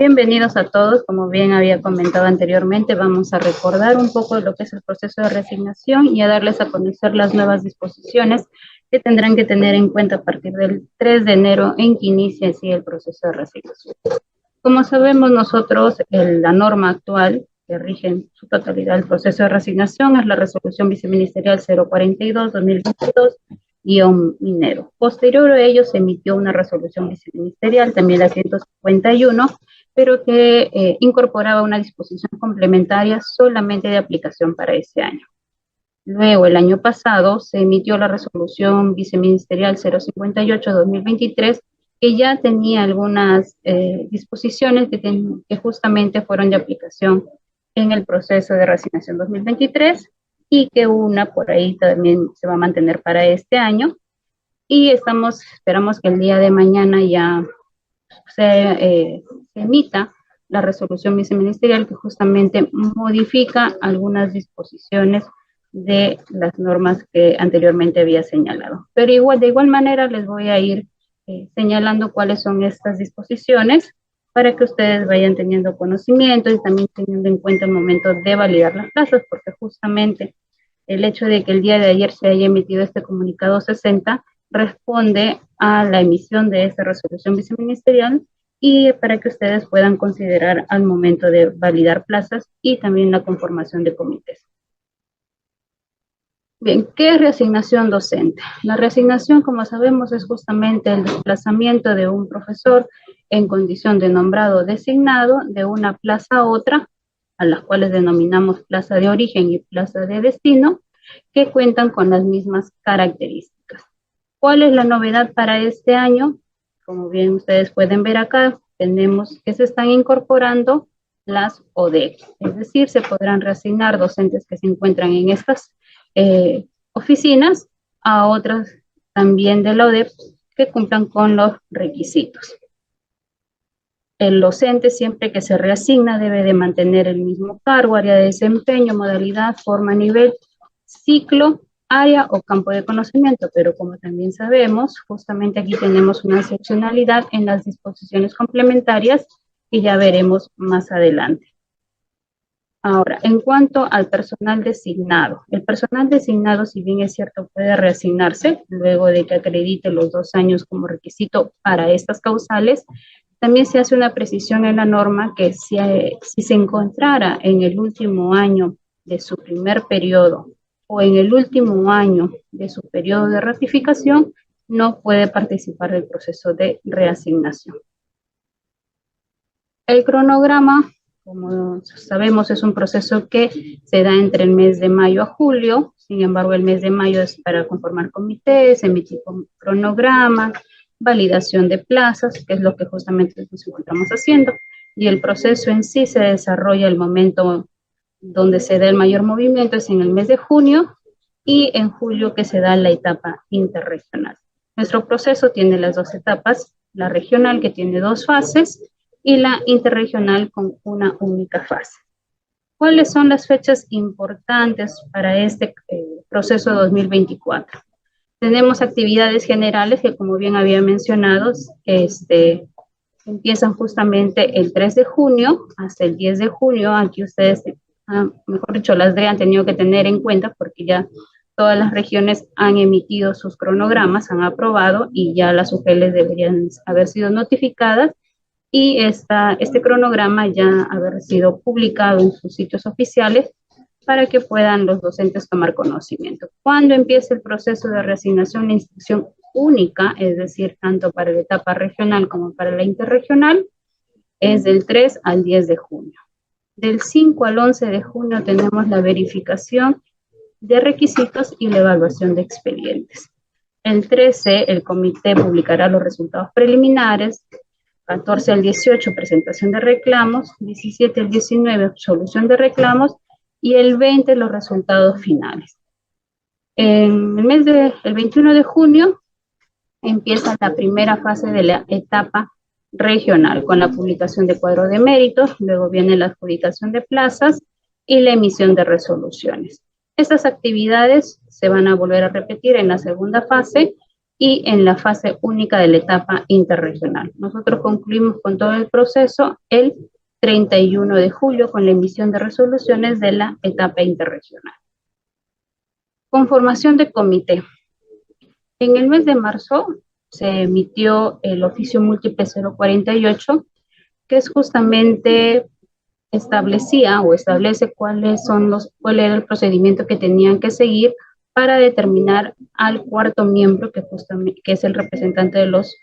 Bienvenidos a todos. Como bien había comentado anteriormente, vamos a recordar un poco lo que es el proceso de reasignación y a darles a conocer las nuevas disposiciones que tendrán que tener en cuenta a partir del 3 de enero en que inicie así el proceso de reasignación. Como sabemos nosotros, la norma actual que rige en su totalidad el proceso de reasignación es la resolución viceministerial 042-2022-minero. Posterior a ello se emitió una resolución viceministerial, también la 151, pero que incorporaba una disposición complementaria solamente de aplicación para ese año. Luego, el año pasado, se emitió la resolución viceministerial 058-2023, que ya tenía algunas disposiciones que justamente fueron de aplicación en el proceso de reasignación 2023 y que una por ahí también se va a mantener para este año. Y esperamos que el día de mañana ya se emita la resolución viceministerial que justamente modifica algunas disposiciones de las normas que anteriormente había señalado. Pero de igual manera les voy a ir señalando cuáles son estas disposiciones para que ustedes vayan teniendo conocimiento y también teniendo en cuenta el momento de validar las plazas, porque justamente el hecho de que el día de ayer se haya emitido este comunicado 60 responde a la emisión de esta resolución viceministerial y para que ustedes puedan considerar al momento de validar plazas y también la conformación de comités. Bien, ¿qué es reasignación docente? La reasignación, como sabemos, es justamente el desplazamiento de un profesor en condición de nombrado o designado de una plaza a otra, a las cuales denominamos plaza de origen y plaza de destino, que cuentan con las mismas características. ¿Cuál es la novedad para este año? Como bien ustedes pueden ver acá, tenemos que se están incorporando las ODEC, es decir, se podrán reasignar docentes que se encuentran en estas oficinas a otras también de la ODEC que cumplan con los requisitos. El docente, siempre que se reasigna, debe de mantener el mismo cargo, área de desempeño, modalidad, forma, nivel, ciclo, área o campo de conocimiento, pero como también sabemos, justamente aquí tenemos una excepcionalidad en las disposiciones complementarias que ya veremos más adelante. Ahora, en cuanto al personal designado, el personal designado, si bien es cierto, puede reasignarse luego de que acredite los 2 años como requisito para estas causales, también se hace una precisión en la norma que si se encontrara en el último año de su primer periodo o en el último año de su periodo de ratificación, no puede participar del proceso de reasignación. El cronograma, como sabemos, es un proceso que se da entre el mes de mayo a julio. Sin embargo, el mes de mayo es para conformar comités, emitir cronograma, validación de plazas, que es lo que justamente nos encontramos haciendo. Y el proceso en sí se desarrolla el momento donde se da el mayor movimiento, es en el mes de junio, y en julio que se da la etapa interregional. Nuestro proceso tiene las 2 etapas, la regional que tiene 2 fases, y la interregional con una única fase. ¿Cuáles son las fechas importantes para este proceso 2024? Tenemos actividades generales que, como bien había mencionado, empiezan justamente el 3 de junio hasta el 10 de julio. Aquí ustedes, mejor dicho, las DRE han tenido que tener en cuenta porque ya todas las regiones han emitido sus cronogramas, han aprobado y ya las UGELs deberían haber sido notificadas y este cronograma ya haber sido publicado en sus sitios oficiales para que puedan los docentes tomar conocimiento. ¿Cuándo empieza el proceso de reasignación e instrucción única? Es decir, tanto para la etapa regional como para la interregional, es del 3 al 10 de junio. Del 5 al 11 de junio tenemos la verificación de requisitos y la evaluación de expedientes. El 13, el comité publicará los resultados preliminares. 14 al 18, presentación de reclamos. 17 al 19, solución de reclamos. Y el 20, los resultados finales. En el 21 de junio empieza la primera fase de la etapa regional con la publicación de cuadro de méritos, luego viene la adjudicación de plazas y la emisión de resoluciones. Estas actividades se van a volver a repetir en la segunda fase y en la fase única de la etapa interregional. Nosotros concluimos con todo el proceso el 31 de julio con la emisión de resoluciones de la etapa interregional. Conformación de comité. En el mes de marzo se emitió el oficio múltiple 048, que es justamente establece cuál era el procedimiento que tenían que seguir para determinar al cuarto miembro, que es el representante de los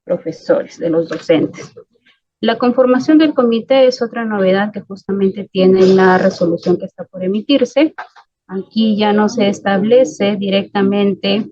profesores, de los docentes. La conformación del comité es otra novedad que justamente tiene la resolución que está por emitirse. Aquí ya no se establece directamente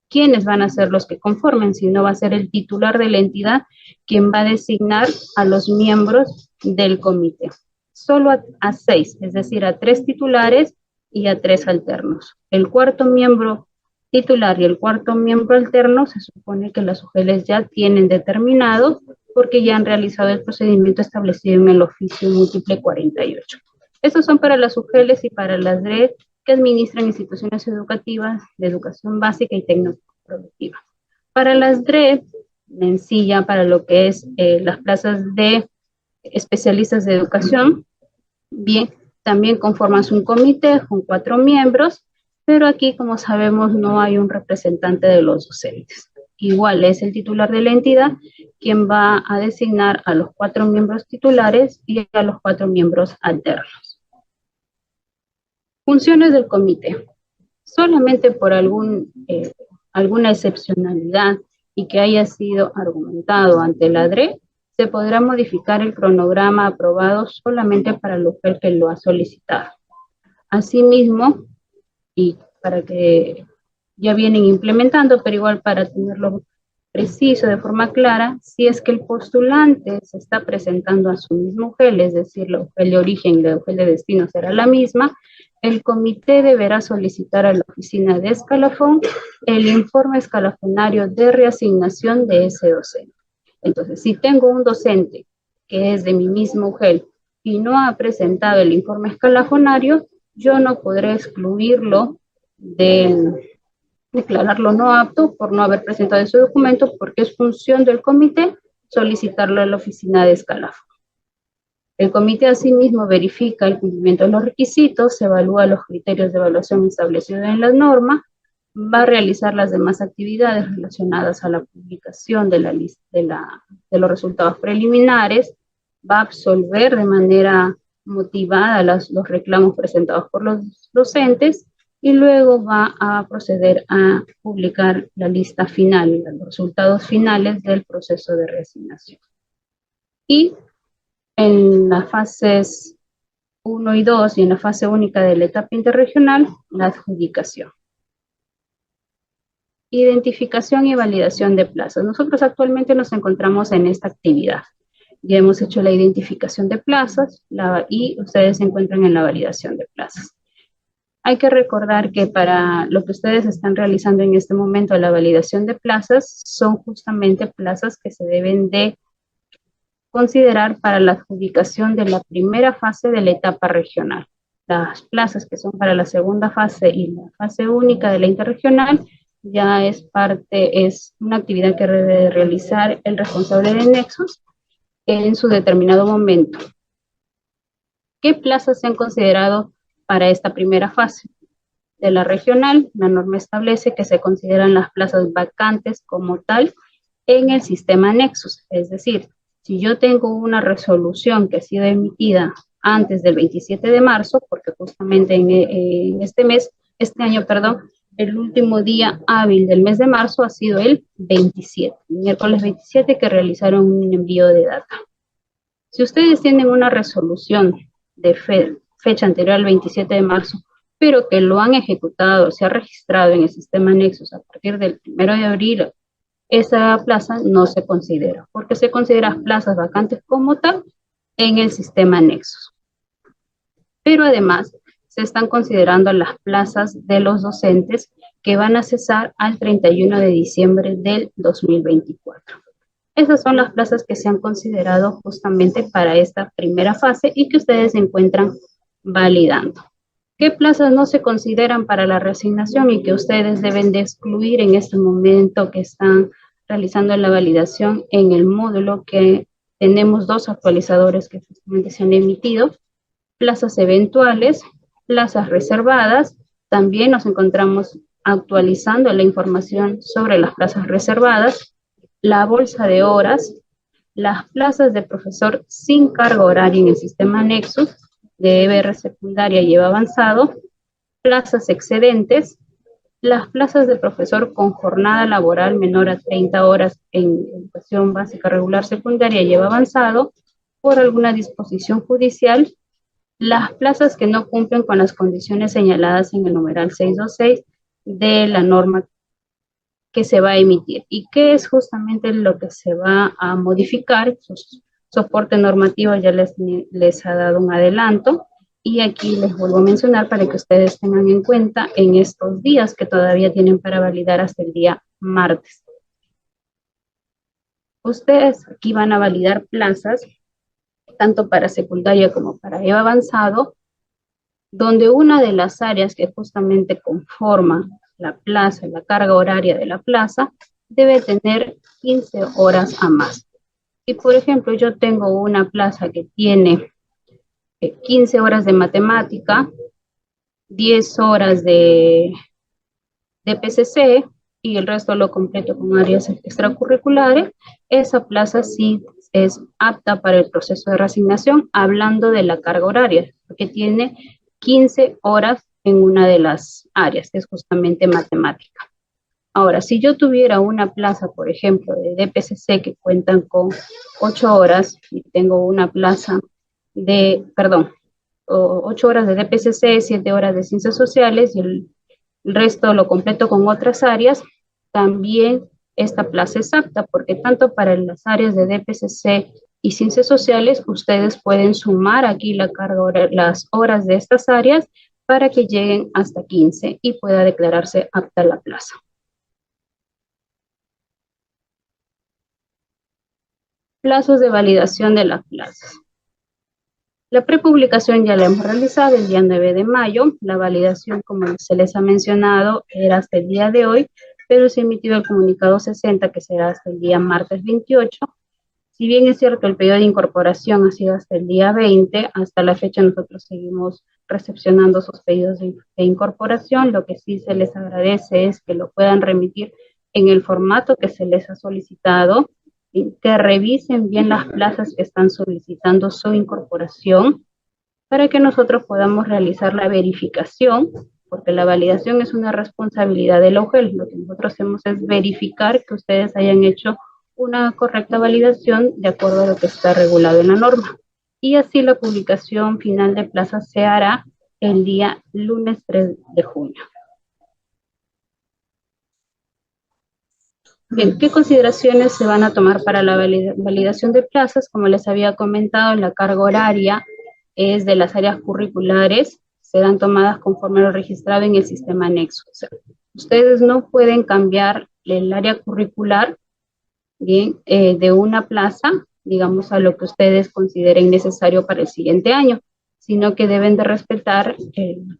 quiénes van a ser los que conformen, sino va a ser el titular de la entidad quien va a designar a los miembros del comité. Solo a 6, es decir, a 3 titulares y a 3 alternos. El cuarto miembro titular y el cuarto miembro alterno se supone que las UGELs ya tienen determinado porque ya han realizado el procedimiento establecido en el oficio múltiple 48. Estos son para las UGELs y para las DRE que administran instituciones educativas de educación básica y técnico-productiva. Para las DRE, en sí ya para lo que es las plazas de especialistas de educación, bien, también conforman un comité con 4 miembros, pero aquí, como sabemos, no hay un representante de los docentes. Igual es el titular de la entidad quien va a designar a los 4 miembros titulares y a los 4 miembros alternos. Funciones del comité. Solamente por alguna excepcionalidad y que haya sido argumentado ante la DRE, se podrá modificar el cronograma aprobado solamente para el UGEL que lo ha solicitado. Asimismo, y para que ya vienen implementando, pero igual para tenerlo preciso, de forma clara, si es que el postulante se está presentando a su mismo UGEL, es decir, la UGEL de origen y la UGEL de destino será la misma, el comité deberá solicitar a la oficina de escalafón el informe escalafonario de reasignación de ese docente. Entonces, si tengo un docente que es de mi mismo UGEL y no ha presentado el informe escalafonario, yo no podré excluirlo declararlo no apto por no haber presentado ese documento, porque es función del comité solicitarlo a la oficina de escalafón. El comité asimismo verifica el cumplimiento de los requisitos, evalúa los criterios de evaluación establecidos en la norma, va a realizar las demás actividades relacionadas a la publicación de la lista de los resultados preliminares, va a absolver de manera motivada los reclamos presentados por los docentes y luego va a proceder a publicar la lista final, los resultados finales del proceso de reasignación. Y en las fases 1 y 2 y en la fase única de la etapa interregional, la adjudicación. Identificación y validación de plazas. Nosotros actualmente nos encontramos en esta actividad. Ya hemos hecho la identificación de plazas y ustedes se encuentran en la validación de plazas. Hay que recordar que para lo que ustedes están realizando en este momento, la validación de plazas, son justamente plazas que se deben de considerar para la adjudicación de la primera fase de la etapa regional. Las plazas que son para la segunda fase y la fase única de la interregional ya es una actividad que debe realizar el responsable de nexos en su determinado momento. ¿Qué plazas se han considerado para esta primera fase? De la regional, la norma establece que se consideran las plazas vacantes como tal en el sistema Nexus, es decir, si yo tengo una resolución que ha sido emitida antes del 27 de marzo, porque justamente en este año, el último día hábil del mes de marzo ha sido el 27, miércoles 27, que realizaron un envío de data. Si ustedes tienen una resolución de fecha anterior al 27 de marzo, pero que lo han ejecutado, se ha registrado en el sistema Nexus a partir del 1 de abril, esa plaza no se considera, porque se consideran plazas vacantes como tal en el sistema Nexus. Pero además, se están considerando las plazas de los docentes que van a cesar al 31 de diciembre del 2024. Esas son las plazas que se han considerado justamente para esta primera fase y que ustedes se encuentran validando. ¿Qué plazas no se consideran para la reasignación y que ustedes deben de excluir en este momento que están realizando la validación en el módulo que tenemos dos actualizadores que justamente se han emitido? Plazas eventuales, plazas reservadas. También nos encontramos actualizando la información sobre las plazas reservadas, la bolsa de horas, las plazas de profesor sin carga horaria en el sistema Nexus de EBR secundaria y EVA avanzado, plazas excedentes, las plazas de profesor con jornada laboral menor a 30 horas en educación básica regular secundaria y EVA avanzado por alguna disposición judicial, las plazas que no cumplen con las condiciones señaladas en el numeral 626 de la norma que se va a emitir. ¿Y qué es justamente lo que se va a modificar? Su soporte normativo ya les ha dado un adelanto y aquí les vuelvo a mencionar para que ustedes tengan en cuenta en estos días que todavía tienen para validar hasta el día martes. Ustedes aquí van a validar plazas tanto para secundaria como para EVA avanzado, donde una de las áreas que justamente conforma la plaza, la carga horaria de la plaza, debe tener 15 horas a más. Y por ejemplo, yo tengo una plaza que tiene 15 horas de matemática, 10 horas de PCC y el resto lo completo con áreas extracurriculares, esa plaza sí es apta para el proceso de reasignación, hablando de la carga horaria, porque tiene 15 horas en una de las áreas, que es justamente matemática. Ahora, si yo tuviera una plaza, por ejemplo, de DPCC que cuentan con 8 horas y tengo una plaza de, perdón, 8 horas de DPCC, 7 horas de ciencias sociales y el resto lo completo con otras áreas, también esta plaza es apta porque tanto para las áreas de DPCC y ciencias sociales, ustedes pueden sumar aquí la carga, las horas de estas áreas para que lleguen hasta 15 y pueda declararse apta la plaza. Plazos de validación de las plazas. La prepublicación ya la hemos realizado el día 9 de mayo. La validación, como se les ha mencionado, era hasta el día de hoy, pero se ha emitido el comunicado 60, que será hasta el día martes 28. Si bien es cierto, el periodo de incorporación ha sido hasta el día 20, hasta la fecha nosotros seguimos recepcionando sus pedidos de incorporación. Lo que sí se les agradece es que lo puedan remitir en el formato que se les ha solicitado, que revisen bien las plazas que están solicitando su incorporación para que nosotros podamos realizar la verificación, porque la validación es una responsabilidad del UGEL. Lo que nosotros hacemos es verificar que ustedes hayan hecho una correcta validación de acuerdo a lo que está regulado en la norma. Y así la publicación final de plazas se hará el día lunes 3 de junio. Bien, ¿qué consideraciones se van a tomar para la validación de plazas? Como les había comentado, la carga horaria es de las áreas curriculares, serán tomadas conforme lo registrado en el sistema Nexus. O sea, ustedes no pueden cambiar el área curricular, bien, de una plaza, digamos, a lo que ustedes consideren necesario para el siguiente año, sino que deben de respetar el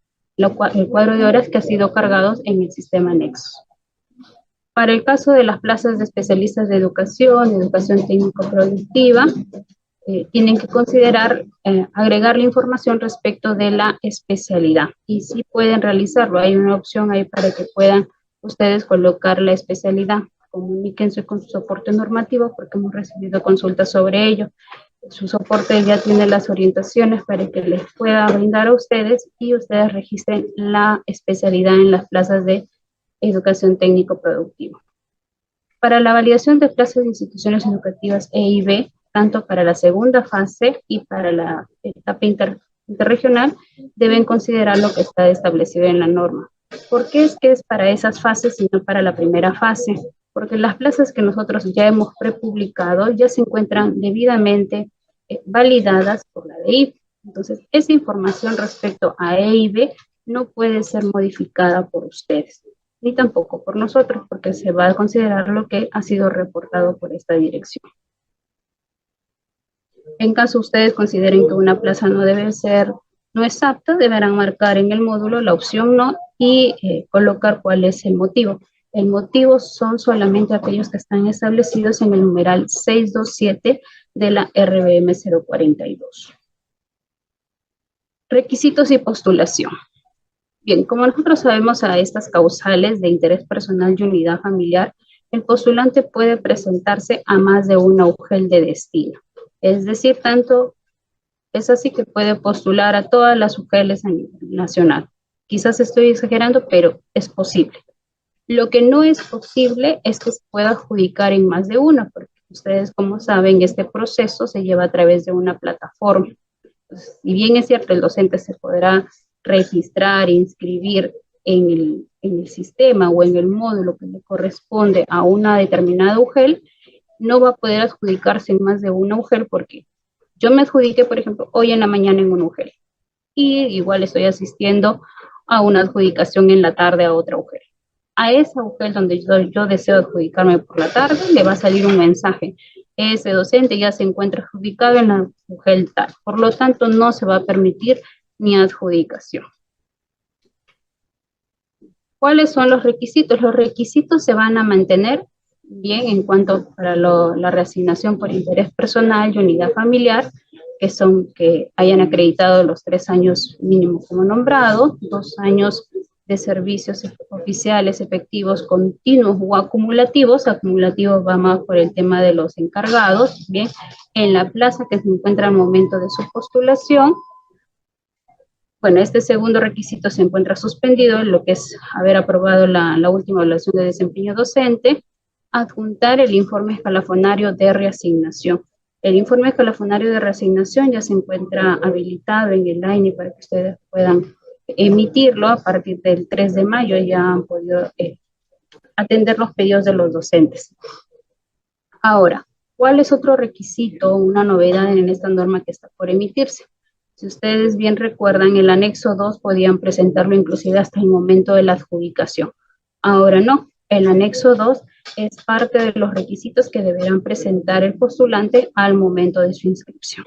cuadro de horas que ha sido cargado en el sistema Nexus. Para el caso de las plazas de especialistas de educación técnico-productiva, tienen que considerar agregar la información respecto de la especialidad. Y sí pueden realizarlo, hay una opción ahí para que puedan ustedes colocar la especialidad. Comuníquense con su soporte normativo porque hemos recibido consultas sobre ello. Su soporte ya tiene las orientaciones para que les pueda brindar a ustedes y ustedes registren la especialidad en las plazas de educación técnico-productiva. Para la validación de plazas de instituciones educativas E y B, tanto para la segunda fase y para la etapa interregional, deben considerar lo que está establecido en la norma. ¿Por qué es que es para esas fases y no para la primera fase? Porque las plazas que nosotros ya hemos prepublicado ya se encuentran debidamente validadas por la DEIP. Entonces, esa información respecto a E y B no puede ser modificada por ustedes, ni tampoco por nosotros, porque se va a considerar lo que ha sido reportado por esta dirección. En caso ustedes consideren que una plaza no no es apta, deberán marcar en el módulo la opción no y colocar cuál es el motivo. El motivo son solamente aquellos que están establecidos en el numeral 627 de la RBM 042. Requisitos y postulación. Bien, como nosotros sabemos a estas causales de interés personal y unidad familiar, el postulante puede presentarse a más de una UGEL de destino. Es decir, tanto es así que puede postular a todas las UGELs a nivel nacional. Quizás estoy exagerando, pero es posible. Lo que no es posible es que se pueda adjudicar en más de una, porque ustedes, como saben, este proceso se lleva a través de una plataforma. Entonces, si bien es cierto, el docente se podrá registrar, inscribir en el sistema o en el módulo que le corresponde a una determinada UGEL, no va a poder adjudicarse en más de una UGEL porque yo me adjudiqué, por ejemplo, hoy en la mañana en una UGEL y igual estoy asistiendo a una adjudicación en la tarde a otra UGEL. A esa UGEL donde yo deseo adjudicarme por la tarde, le va a salir un mensaje. Ese docente ya se encuentra adjudicado en la UGEL tal. Por lo tanto, no se va a permitir mi adjudicación. ¿Cuáles son los requisitos? Los requisitos se van a mantener bien en cuanto para la reasignación por interés personal y unidad familiar, que son que hayan acreditado los 3 años mínimo como nombrado, 2 años de servicios oficiales efectivos continuos o acumulativos. Acumulativos va más por el tema de los encargados, bien, en la plaza que se encuentra al momento de su postulación. Bueno, este segundo requisito se encuentra suspendido en lo que es haber aprobado la última evaluación de desempeño docente, adjuntar el informe escalafonario de reasignación. El informe escalafonario de reasignación ya se encuentra habilitado en el AINE para que ustedes puedan emitirlo a partir del 3 de mayo, ya han podido atender los pedidos de los docentes. Ahora, ¿cuál es otro requisito, una novedad en esta norma que está por emitirse? Si ustedes bien recuerdan, el anexo 2 podían presentarlo inclusive hasta el momento de la adjudicación. Ahora no, el anexo 2 es parte de los requisitos que deberán presentar el postulante al momento de su inscripción.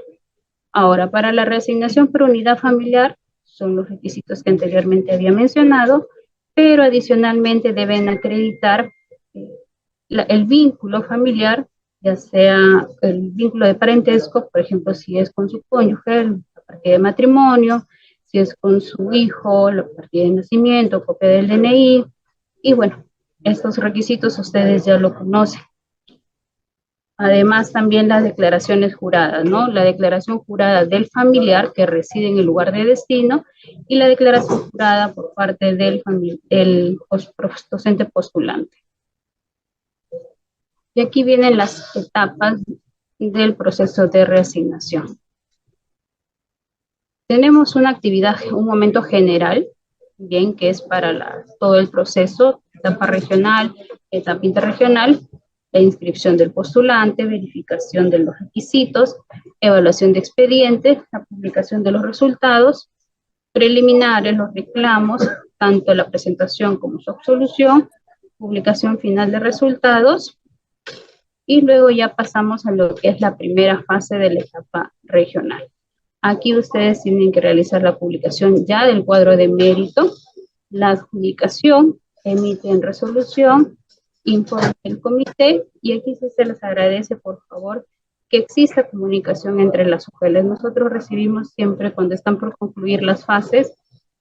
Ahora, para la reasignación por unidad familiar, son los requisitos que anteriormente había mencionado, pero adicionalmente deben acreditar el vínculo familiar, ya sea el vínculo de parentesco, por ejemplo, si es con su cónyuge, la partida de matrimonio, si es con su hijo, la partida de nacimiento, copia del DNI, y bueno, estos requisitos ustedes ya lo conocen. Además, también las declaraciones juradas, ¿no? La declaración jurada del familiar que reside en el lugar de destino y la declaración jurada por parte del docente postulante. Y aquí vienen las etapas del proceso de reasignación. Tenemos una actividad, un momento general, bien, que es para todo el proceso, etapa regional, etapa interregional, la inscripción del postulante, verificación de los requisitos, evaluación de expedientes, la publicación de los resultados, preliminares, los reclamos, tanto la presentación como su absolución, publicación final de resultados, y luego ya pasamos a lo que es la primera fase de la etapa regional. Aquí ustedes tienen que realizar la publicación ya del cuadro de mérito, la adjudicación, emiten resolución, informe del comité, y aquí se les agradece, por favor, que exista comunicación entre las UGELs. Nosotros recibimos siempre, cuando están por concluir las fases,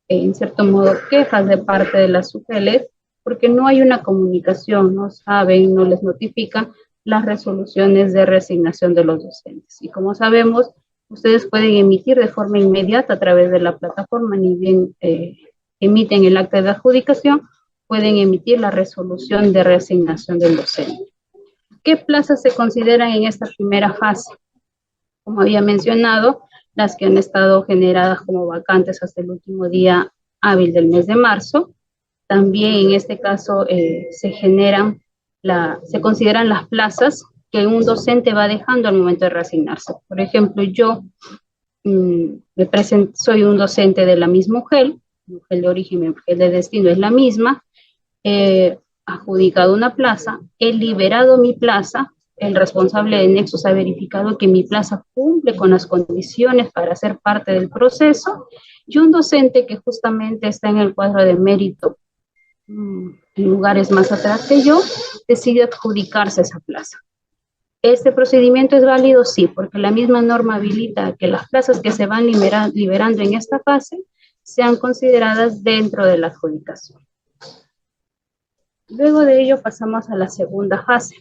en cierto modo, quejas de parte de las UGELs, porque no hay una comunicación, no saben, no les notifican las resoluciones de reasignación de los docentes. Y como sabemos, ustedes pueden emitir de forma inmediata a través de la plataforma, ni bien emiten el acta de adjudicación, pueden emitir la resolución de reasignación del docente. ¿Qué plazas se consideran en esta primera fase? Como había mencionado, las que han estado generadas como vacantes hasta el último día hábil del mes de marzo. También en este caso se consideran las plazas que un docente va dejando al momento de reasignarse. Por ejemplo, yo soy un docente de la misma UGEL de origen y UGEL de destino es la misma, he adjudicado una plaza, he liberado mi plaza, el responsable de Nexus ha verificado que mi plaza cumple con las condiciones para ser parte del proceso, y un docente que justamente está en el cuadro de mérito en lugares más atrás que yo, decide adjudicarse esa plaza. ¿Este procedimiento es válido? Sí, porque la misma norma habilita que las plazas que se van liberando en esta fase sean consideradas dentro de la adjudicación. Luego de ello pasamos a la segunda fase.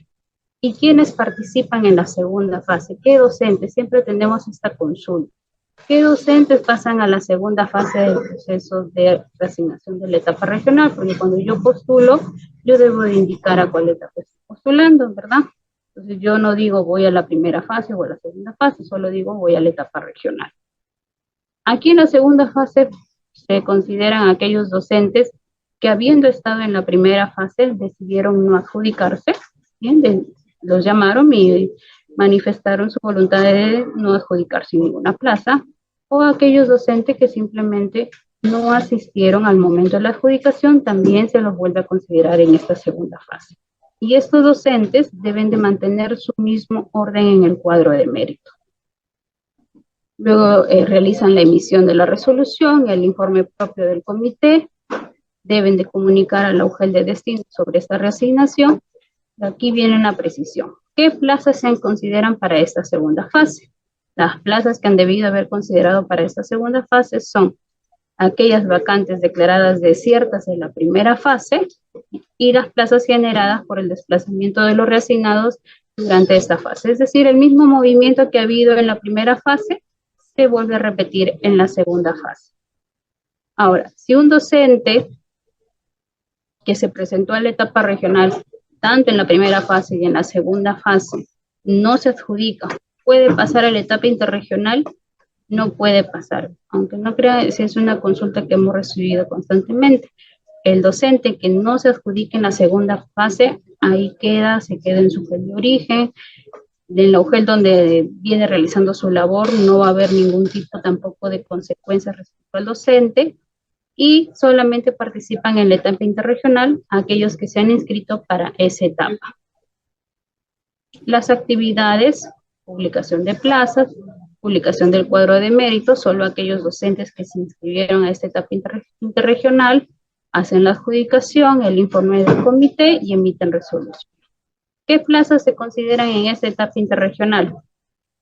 ¿Y quiénes participan en la segunda fase? ¿Qué docentes? Siempre tenemos esta consulta. ¿Qué docentes pasan a la segunda fase del proceso de reasignación de la etapa regional? Porque cuando yo postulo, yo debo de indicar a cuál etapa estoy postulando, ¿verdad? Entonces yo no digo voy a la primera fase o a la segunda fase, solo digo voy a la etapa regional. Aquí en la segunda fase se consideran aquellos docentes que habiendo estado en la primera fase decidieron no adjudicarse, ¿bien? Los llamaron y manifestaron su voluntad de no adjudicarse ninguna plaza, o aquellos docentes que simplemente no asistieron al momento de la adjudicación, también se los vuelve a considerar en esta segunda fase. Y estos docentes deben de mantener su mismo orden en el cuadro de mérito. Luego realizan la emisión de la resolución, el informe propio del comité, deben de comunicar a la UGEL de destino sobre esta reasignación. Aquí viene una precisión. ¿Qué plazas se consideran para esta segunda fase? Las plazas que han debido haber considerado para esta segunda fase son aquellas vacantes declaradas desiertas en la primera fase y las plazas generadas por el desplazamiento de los reasignados durante esta fase. Es decir, el mismo movimiento que ha habido en la primera fase se vuelve a repetir en la segunda fase. Ahora, si un docente que se presentó a la etapa regional, tanto en la primera fase y en la segunda fase, no se adjudica, ¿puede pasar a la etapa interregional? No puede pasar, aunque no crea, si es una consulta que hemos recibido constantemente. El docente que no se adjudique en la segunda fase, ahí queda, se queda en su UGEL de origen, en la UGEL donde viene realizando su labor, no va a haber ningún tipo tampoco de consecuencias respecto al docente, y solamente participan en la etapa interregional aquellos que se han inscrito para esa etapa. Las actividades, publicación de plazas, publicación del cuadro de mérito, solo aquellos docentes que se inscribieron a esta etapa interregional hacen la adjudicación, el informe del comité y emiten resolución. ¿Qué plazas se consideran en esta etapa interregional?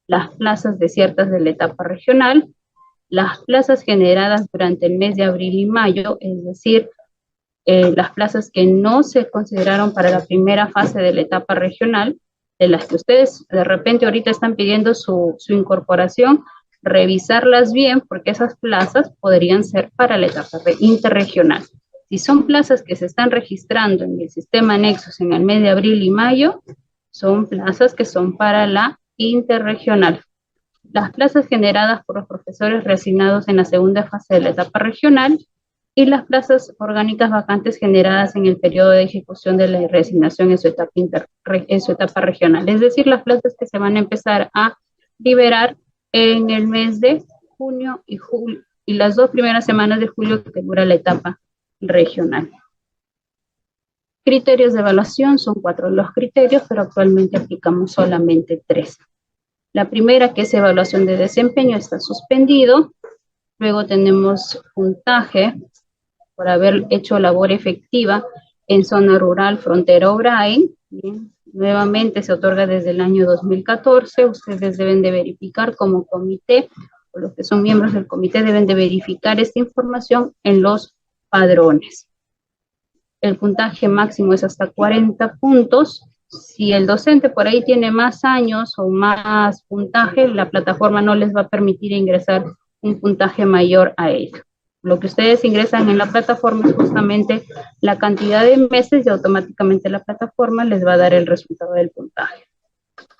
Las plazas desiertas de la etapa regional, las plazas generadas durante el mes de abril y mayo, es decir, las plazas que no se consideraron para la primera fase de la etapa regional, de las que ustedes de repente ahorita están pidiendo su incorporación, revisarlas bien porque esas plazas podrían ser para la etapa interregional. Si son plazas que se están registrando en el sistema Nexus en el mes de abril y mayo, son plazas que son para la interregional. Las plazas generadas por los profesores reasignados en la segunda fase de la etapa regional y las plazas orgánicas vacantes generadas en el periodo de ejecución de la reasignación en su etapa regional. Es decir, las plazas que se van a empezar a liberar en el mes de junio y julio, y las 2 primeras semanas de julio que dura la etapa regional. Criterios de evaluación, son 4 los criterios, pero actualmente aplicamos solamente 3. La primera, que es evaluación de desempeño, está suspendido. Luego tenemos puntaje por haber hecho labor efectiva en zona rural, frontera o BRAE. Bien. Nuevamente se otorga desde el año 2014. Ustedes deben de verificar como comité, o los que son miembros del comité deben de verificar esta información en los padrones. El puntaje máximo es hasta 40 puntos. Si el docente por ahí tiene más años o más puntaje, la plataforma no les va a permitir ingresar un puntaje mayor a ello. Lo que ustedes ingresan en la plataforma es justamente la cantidad de meses y automáticamente la plataforma les va a dar el resultado del puntaje.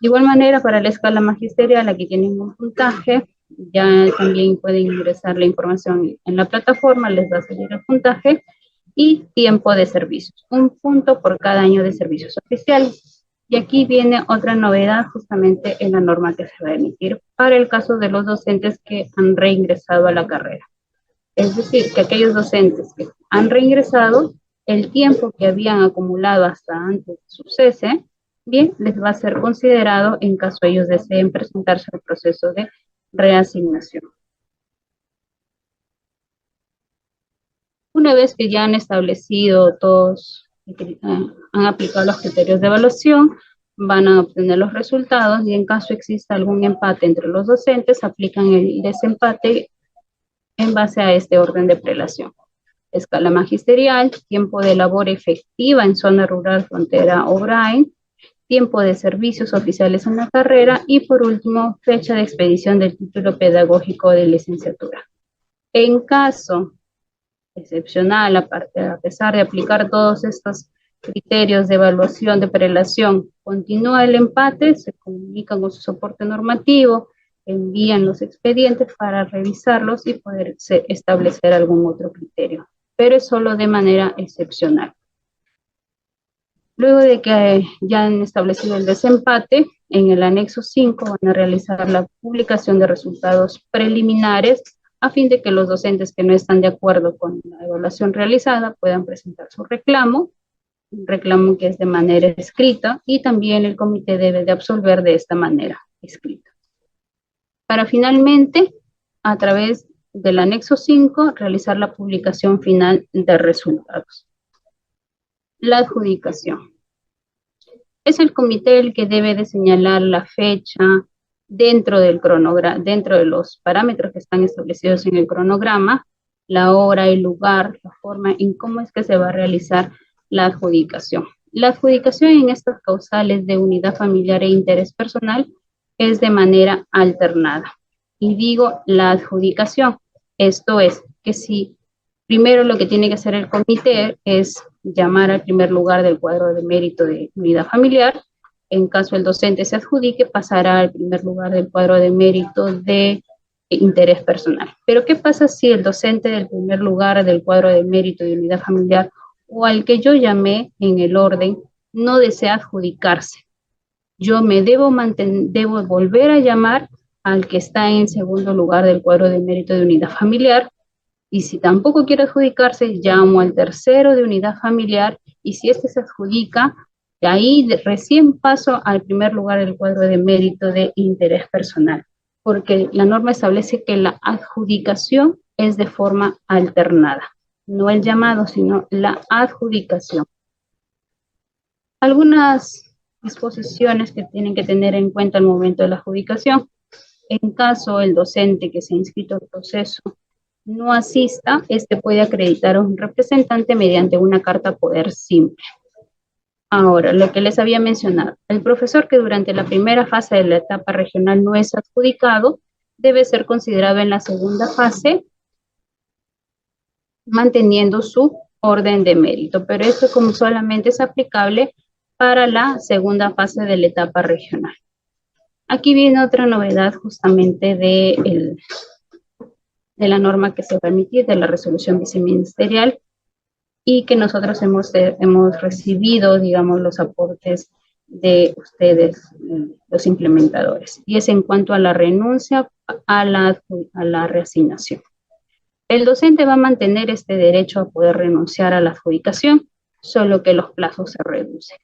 De igual manera, para la escala magisterial, aquí tienen un puntaje, ya también pueden ingresar la información en la plataforma, les va a salir el puntaje, y tiempo de servicios, 1 punto por cada año de servicios oficiales. Y aquí viene otra novedad justamente en la norma que se va a emitir para el caso de los docentes que han reingresado a la carrera. Es decir, que aquellos docentes que han reingresado, el tiempo que habían acumulado hasta antes de su cese, bien, les va a ser considerado en caso ellos deseen presentarse al proceso de reasignación. Una vez que ya han establecido todos, han aplicado los criterios de evaluación, van a obtener los resultados y en caso exista algún empate entre los docentes, aplican el desempate en base a este orden de prelación. Escala magisterial, tiempo de labor efectiva en zona rural, frontera o BRAE, tiempo de servicios oficiales en la carrera y por último, fecha de expedición del título pedagógico de licenciatura. En caso excepcional, a pesar de aplicar todos estos criterios de evaluación de prelación, continúa el empate, se comunican con su soporte normativo, envían los expedientes para revisarlos y poder establecer algún otro criterio, pero es solo de manera excepcional. Luego de que ya han establecido el desempate, en el anexo 5 van a realizar la publicación de resultados preliminares a fin de que los docentes que no están de acuerdo con la evaluación realizada puedan presentar su reclamo, un reclamo que es de manera escrita y también el comité debe de absolver de esta manera escrita. Para finalmente, a través del anexo 5, realizar la publicación final de resultados. La adjudicación. Es el comité el que debe de señalar la fecha dentro del cronograma, dentro de los parámetros que están establecidos en el cronograma, la hora, el lugar, la forma en cómo es que se va a realizar la adjudicación. La adjudicación en estas causales de unidad familiar e interés personal es de manera alternada. Y digo la adjudicación, esto es que si primero lo que tiene que hacer el comité es llamar al primer lugar del cuadro de mérito de unidad familiar. En caso el docente se adjudique, pasará al primer lugar del cuadro de mérito de interés personal. Pero ¿qué pasa si el docente del primer lugar del cuadro de mérito de unidad familiar o al que yo llamé en el orden no desea adjudicarse? Yo me debo volver a llamar al que está en segundo lugar del cuadro de mérito de unidad familiar. Y si tampoco quiere adjudicarse, llamo al tercero de unidad familiar y si este se adjudica, de ahí recién paso al primer lugar del cuadro de mérito de interés personal, porque la norma establece que la adjudicación es de forma alternada, no el llamado, sino la adjudicación. Algunas disposiciones que tienen que tener en cuenta al momento de la adjudicación. En caso el docente que se ha inscrito al proceso no asista, este puede acreditar a un representante mediante una carta poder simple. Ahora, lo que les había mencionado, el profesor que durante la primera fase de la etapa regional no es adjudicado, debe ser considerado en la segunda fase, manteniendo su orden de mérito, pero esto como solamente es aplicable para la segunda fase de la etapa regional. Aquí viene otra novedad justamente de la norma que se va a emitir, de la resolución viceministerial, y que nosotros hemos recibido, digamos, los aportes de ustedes, los implementadores. Y es en cuanto a la renuncia a la reasignación. El docente va a mantener este derecho a poder renunciar a la adjudicación, solo que los plazos se reducen.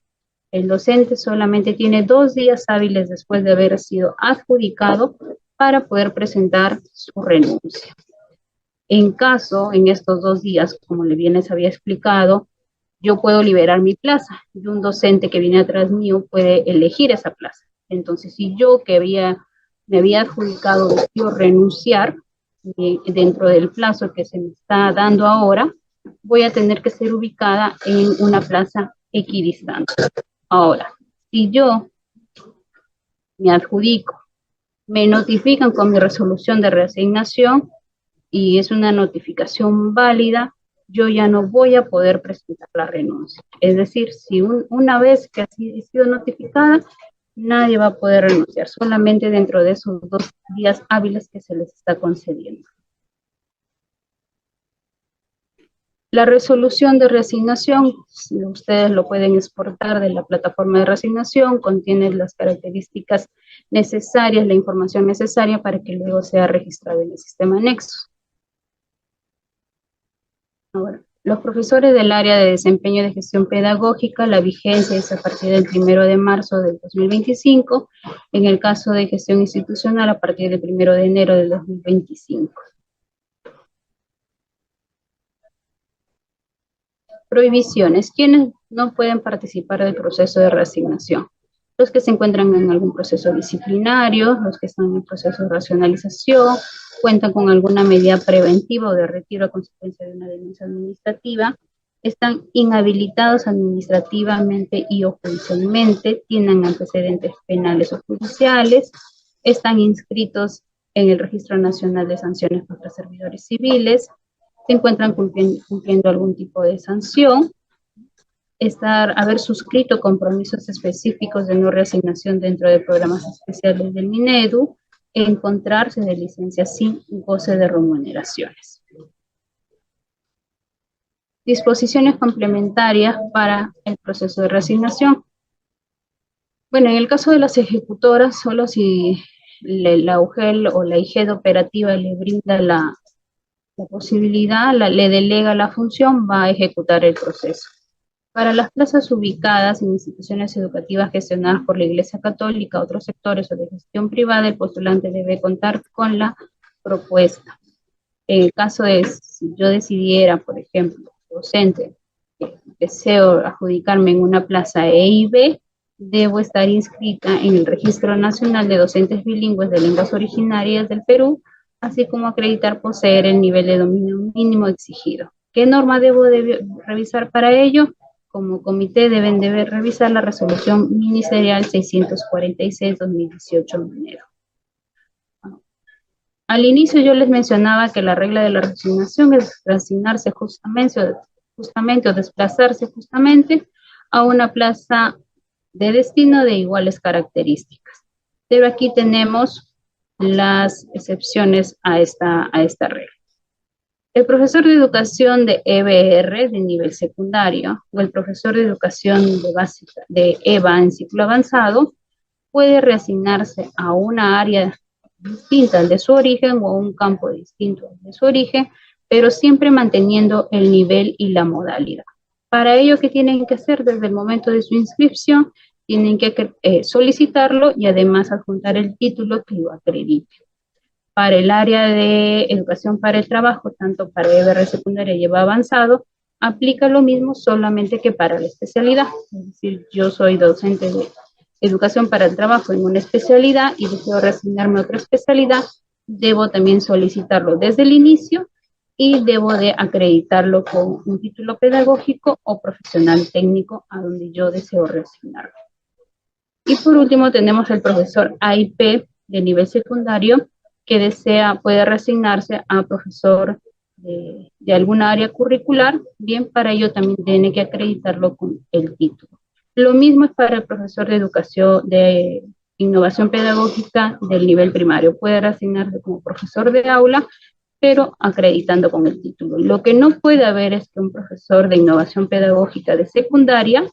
El docente solamente tiene 2 días hábiles después de haber sido adjudicado para poder presentar su renuncia. En caso, en estos 2 días, como les había explicado, yo puedo liberar mi plaza y un docente que viene atrás mío puede elegir esa plaza. Entonces, si yo que me había adjudicado decido renunciar dentro del plazo que se me está dando ahora, voy a tener que ser ubicada en una plaza equidistante. Ahora, si yo me adjudico, me notifican con mi resolución de reasignación, y es una notificación válida, yo ya no voy a poder presentar la renuncia. Es decir, si una vez que ha sido notificada, nadie va a poder renunciar, solamente dentro de esos 2 días hábiles que se les está concediendo. La resolución de reasignación, ustedes lo pueden exportar de la plataforma de reasignación, contiene las características necesarias, la información necesaria para que luego sea registrado en el sistema anexo. Ahora, Los profesores del área de desempeño de gestión pedagógica, la vigencia es a partir del 1 de marzo del 2025, en el caso de gestión institucional a partir del 1 de enero del 2025. Prohibiciones. ¿Quiénes no pueden participar del proceso de reasignación? Los que se encuentran en algún proceso disciplinario, los que están en proceso de racionalización, cuentan con alguna medida preventiva o de retiro a consecuencia de una denuncia administrativa, están inhabilitados administrativamente y o judicialmente, tienen antecedentes penales o judiciales, están inscritos en el Registro Nacional de Sanciones contra Servidores Civiles, se encuentran cumpliendo algún tipo de sanción, haber suscrito compromisos específicos de no reasignación dentro de programas especiales del Minedu, encontrarse de licencia sin goce de remuneraciones. Disposiciones complementarias para el proceso de reasignación. Bueno, en el caso de las ejecutoras, solo si la UGEL o la IGED operativa le brinda la posibilidad, le delega la función, va a ejecutar el proceso. Para las plazas ubicadas en instituciones educativas gestionadas por la Iglesia Católica, otros sectores o de gestión privada, el postulante debe contar con la propuesta. En el caso de si yo decidiera, por ejemplo, docente, deseo adjudicarme en una plaza E y B, debo estar inscrita en el Registro Nacional de Docentes Bilingües de Lenguas Originarias del Perú, así como acreditar poseer el nivel de dominio mínimo exigido. ¿Qué norma debo revisar para ello? Como comité deben de revisar la resolución ministerial 646-2018 en enero. Al inicio yo les mencionaba que la regla de la reasignación es reasignarse justamente o desplazarse justamente a una plaza de destino de iguales características. Pero aquí tenemos las excepciones a esta regla. El profesor de educación de EBR de nivel secundario o el profesor de educación de EVA en ciclo avanzado puede reasignarse a una área distinta al de su origen o a un campo distinto al de su origen, pero siempre manteniendo el nivel y la modalidad. Para ello, ¿qué tienen que hacer desde el momento de su inscripción? Tienen que solicitarlo y además adjuntar el título que lo acredite. Para el área de educación para el trabajo, tanto para EBR secundaria y EVA avanzado, aplica lo mismo solamente que para la especialidad. Es decir, yo soy docente de educación para el trabajo en una especialidad y deseo reasignarme a otra especialidad, debo también solicitarlo desde el inicio y debo de acreditarlo con un título pedagógico o profesional técnico a donde yo deseo reasignarme. Y por último tenemos el profesor AIP de nivel secundario que puede reasignarse a profesor de alguna área curricular, bien, para ello también tiene que acreditarlo con el título. Lo mismo es para el profesor de educación de innovación pedagógica del nivel primario. Puede reasignarse como profesor de aula, pero acreditando con el título. Lo que no puede haber es que un profesor de innovación pedagógica de secundaria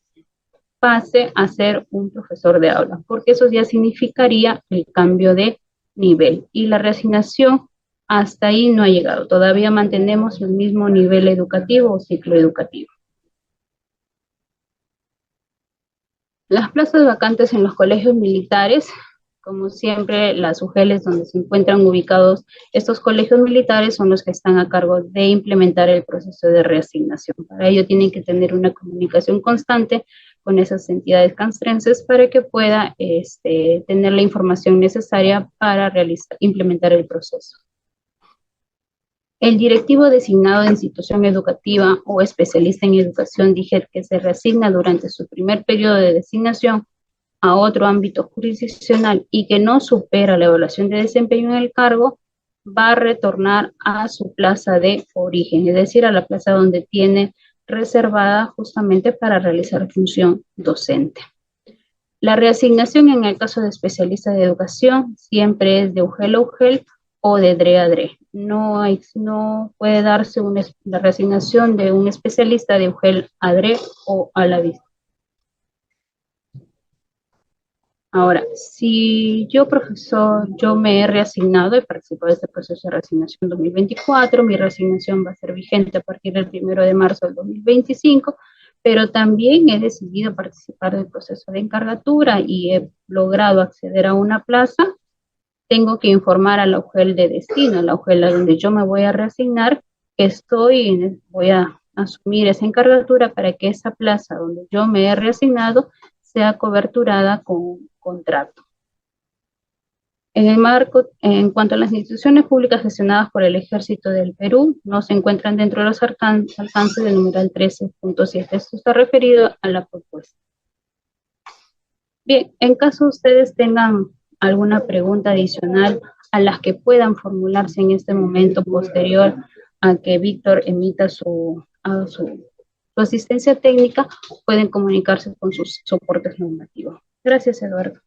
pase a ser un profesor de aula, porque eso ya significaría el cambio de nivel. Y la reasignación hasta ahí no ha llegado. Todavía mantenemos el mismo nivel educativo o ciclo educativo. Las plazas vacantes en los colegios militares, como siempre, las UGELs donde se encuentran ubicados estos colegios militares son los que están a cargo de implementar el proceso de reasignación. Para ello tienen que tener una comunicación constante con esas entidades castrenses para que pueda tener la información necesaria para implementar el proceso. El directivo designado de institución educativa o especialista en educación DIGET que se reasigna durante su primer periodo de designación a otro ámbito jurisdiccional y que no supera la evaluación de desempeño en el cargo, va a retornar a su plaza de origen, es decir, a la plaza donde tiene reservada justamente para realizar función docente. La reasignación en el caso de especialistas de educación siempre es de UGEL a UGEL o de DRE a DRE. No puede darse la reasignación de un especialista de UGEL a DRE o a la vista. Ahora, si yo, profesor, yo me he reasignado, he participado de este proceso de reasignación 2024, mi reasignación va a ser vigente a partir del 1 de marzo del 2025, pero también he decidido participar del proceso de encargatura y he logrado acceder a una plaza, tengo que informar a la UGEL de destino, a la UGEL a donde yo me voy a reasignar, que voy a asumir esa encargatura para que esa plaza donde yo me he reasignado sea coberturada con contrato. En el marco, en cuanto a las instituciones públicas gestionadas por el Ejército del Perú, no se encuentran dentro de los alcances del numeral 13.7. Esto está referido a la propuesta. Bien, en caso ustedes tengan alguna pregunta adicional a las que puedan formularse en este momento posterior a que Víctor emita su asistencia técnica, pueden comunicarse con sus soportes normativos. Gracias, Eduardo.